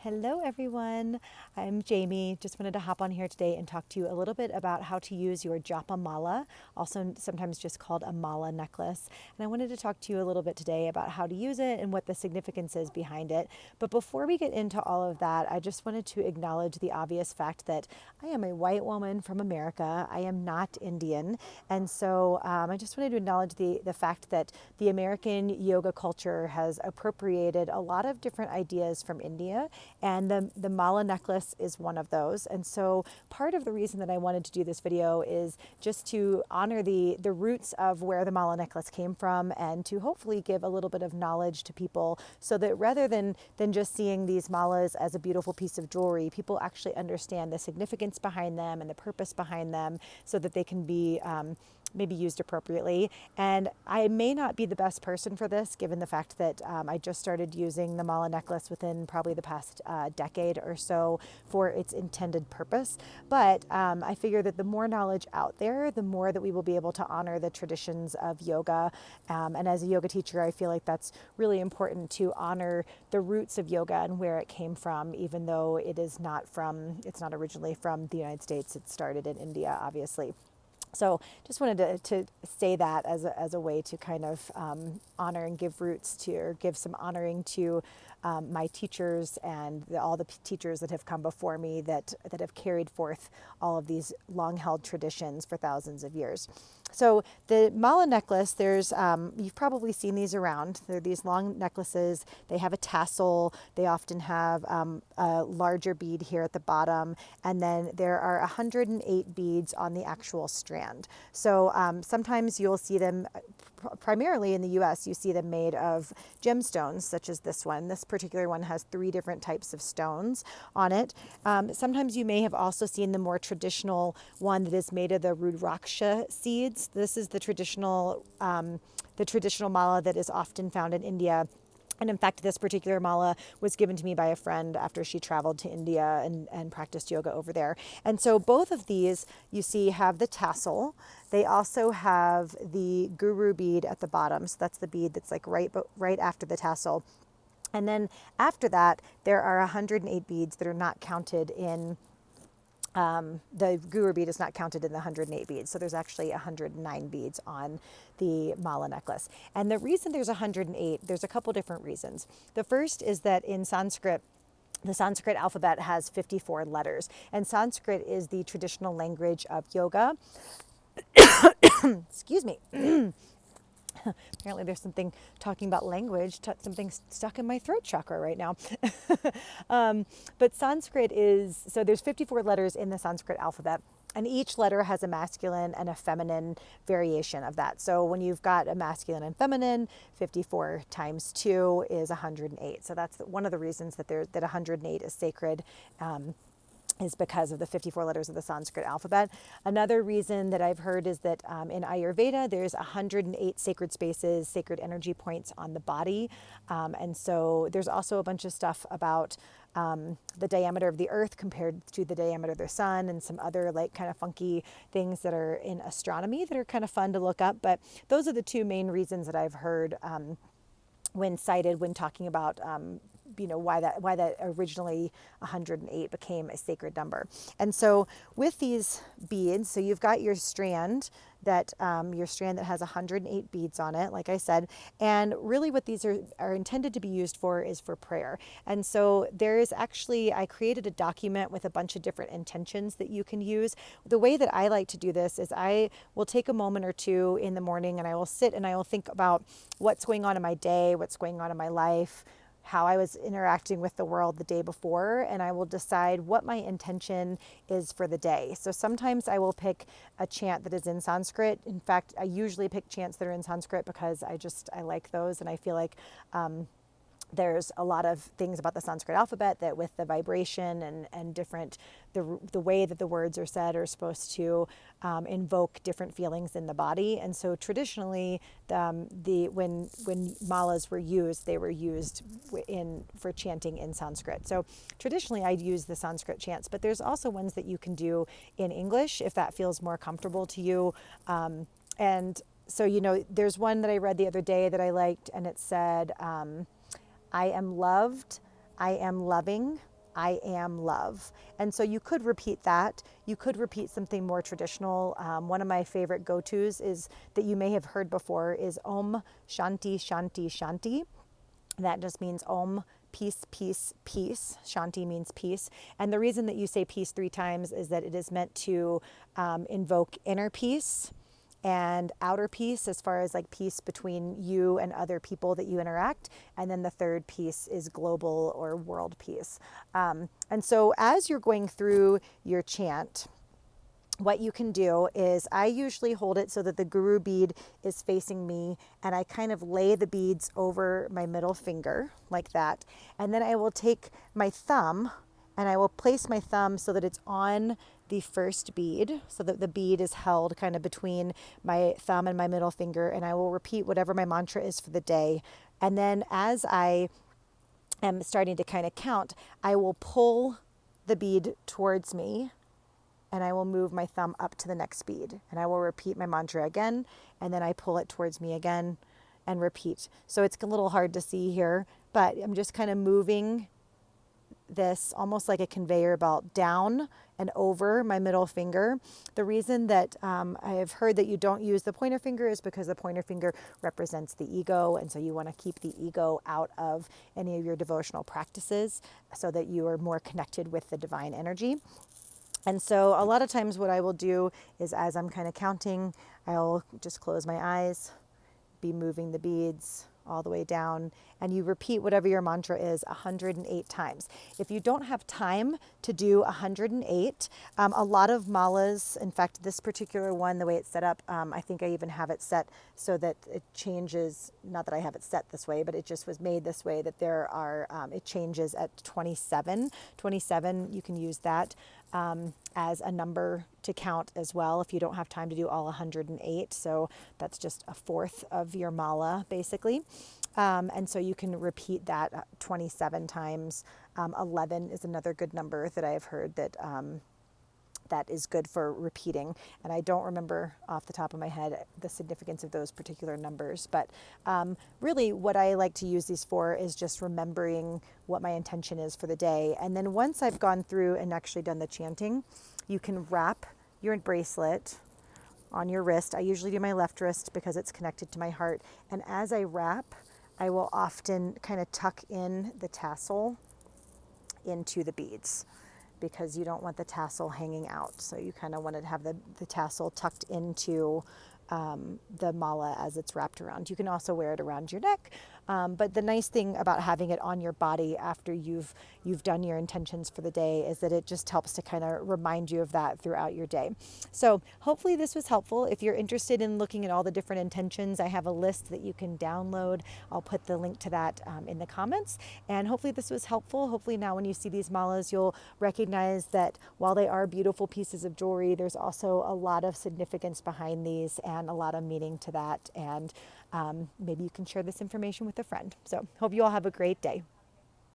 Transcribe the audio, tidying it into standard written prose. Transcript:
Hello everyone, I'm Jamie. Just wanted to hop on here today and talk to you a little bit about how to use your japamala, also sometimes just called a mala necklace. And I wanted to talk to you a little bit today about how to use it and what the significance is behind it. But before we get into all of that, I just wanted to acknowledge the obvious fact that I am a white woman from America. I am not Indian. And so I just wanted to acknowledge the fact that the American yoga culture has appropriated a lot of different ideas from India, and the mala necklace is one of those. And so part of the reason that I wanted to do this video is just to honor the roots of where the mala necklace came from, and to hopefully give a little bit of knowledge to people, so that rather than just seeing these malas as a beautiful piece of jewelry, people actually understand the significance behind them and the purpose behind them, so that they can be maybe used appropriately. And I may not be the best person for this, given the fact that I just started using the mala necklace within probably the past decade or so for its intended purpose. But I figure that the more knowledge out there, the more that we will be able to honor the traditions of yoga. And as a yoga teacher, I feel like that's really important, to honor the roots of yoga and where it came from, even though it's not originally from the United States. It started in India, obviously. So just wanted to say that as a way to kind of honor and give roots to, or give some honoring to my teachers and all the teachers that have come before me, that have carried forth all of these long held traditions for thousands of years. So the mala necklace, you've probably seen these around. They're these long necklaces. They have a tassel. They often have a larger bead here at the bottom. And then there are 108 beads on the actual strand. So sometimes you'll see them, primarily in the US, you see them made of gemstones, such as this one. This particular one has 3 different types of stones on it. Sometimes you may have also seen the more traditional one that is made of the rudraksha seeds. This is the traditional mala that is often found in India. And in fact, this particular mala was given to me by a friend after she traveled to India and practiced yoga over there. And so both of these, you see, have the tassel. They also have the guru bead at the bottom. So that's the bead that's like right after the tassel. And then after that, there are 108 beads that are not counted in the guru bead is not counted in the 108 beads. So there's actually 109 beads on the mala necklace. And the reason there's 108, there's a couple different reasons. The first is that in Sanskrit, the Sanskrit alphabet has 54 letters, and Sanskrit is the traditional language of yoga. Excuse me. Apparently there's something talking about language, something stuck in my throat chakra right now. But Sanskrit there's 54 letters in the Sanskrit alphabet, and each letter has a masculine and a feminine variation of that. So when you've got a masculine and feminine, 54 times 2 is 108. So that's one of the reasons that 108 is sacred. Is because of the 54 letters of the Sanskrit alphabet. Another reason that I've heard is that in Ayurveda, there's 108 sacred spaces, sacred energy points on the body. And so there's also a bunch of stuff about the diameter of the earth compared to the diameter of the sun, and some other like kind of funky things that are in astronomy that are kind of fun to look up. But those are the 2 main reasons that I've heard when cited when talking about why that originally 108 became a sacred number. And so with these beads, so you've got your strand that has 108 beads on it, like I said, and really what these are intended to be used for is for prayer. And so I created a document with a bunch of different intentions that you can use. The way that I like to do this is I will take a moment or two in the morning, and I will sit and I will think about what's going on in my day, what's going on in my life, how I was interacting with the world the day before, and I will decide what my intention is for the day. So sometimes I will pick a chant that is in Sanskrit. In fact, I usually pick chants that are in Sanskrit because I like those, and I feel like there's a lot of things about the Sanskrit alphabet that, with the vibration and different, the way that the words are said, are supposed to invoke different feelings in the body. And so traditionally, when malas were used, they were used for chanting in Sanskrit. So traditionally, I'd use the Sanskrit chants, but there's also ones that you can do in English if that feels more comfortable to you. And so, there's one that I read the other day that I liked, and it said, I am loved, I am loving, I am love. And so you could repeat that. You could repeat something more traditional. One of my favorite go-tos is that you may have heard before is Om Shanti Shanti Shanti. That just means Om, peace, peace, peace. Shanti means peace. And the reason that you say peace 3 times is that it is meant to invoke inner peace and outer peace, as far as like peace between you and other people that you interact. And then the third piece is global or world peace. And so as you're going through your chant, what you can do is I usually hold it so that the guru bead is facing me, and I kind of lay the beads over my middle finger like that. And then I will take my thumb and I will place my thumb so that it's on the first bead, so that the bead is held kind of between my thumb and my middle finger, and I will repeat whatever my mantra is for the day. And then as I am starting to kind of count, I will pull the bead towards me, and I will move my thumb up to the next bead, and I will repeat my mantra again, and then I pull it towards me again and repeat. So it's a little hard to see here, but I'm just kind of moving this almost like a conveyor belt down and over my middle finger. The reason that I have heard that you don't use the pointer finger is because the pointer finger represents the ego, and so you want to keep the ego out of any of your devotional practices so that you are more connected with the divine energy. And so a lot of times what I will do is, as I'm kind of counting, I'll just close my eyes, be moving the beads all the way down, and you repeat whatever your mantra is 108 times. If you don't have time to do 108, a lot of malas, in fact, this particular one, the way it's set up, I think I even have it set so that it changes, not that I have it set this way, but it just was made this way that there are, it changes at 27. 27, you can use that as a number to count as well if you don't have time to do all 108. So that's just a fourth of your mala, basically. And so you can repeat that 27 times. 11 is another good number that I've heard that that is good for repeating. And I don't remember off the top of my head the significance of those particular numbers. But really what I like to use these for is just remembering what my intention is for the day. And then once I've gone through and actually done the chanting, you can wrap your bracelet on your wrist. I usually do my left wrist because it's connected to my heart. And as I wrap, I will often kind of tuck in the tassel into the beads, because you don't want the tassel hanging out. So you kind of want to have the tassel tucked into the mala as it's wrapped around. You can also wear it around your neck. But the nice thing about having it on your body after you've done your intentions for the day is that it just helps to kind of remind you of that throughout your day. So hopefully this was helpful. If you're interested in looking at all the different intentions, I have a list that you can download. I'll put the link to that in the comments. And hopefully this was helpful. Hopefully now when you see these malas, you'll recognize that while they are beautiful pieces of jewelry, there's also a lot of significance behind these and a lot of meaning to that. And maybe you can share this information with a friend. So hope you all have a great day.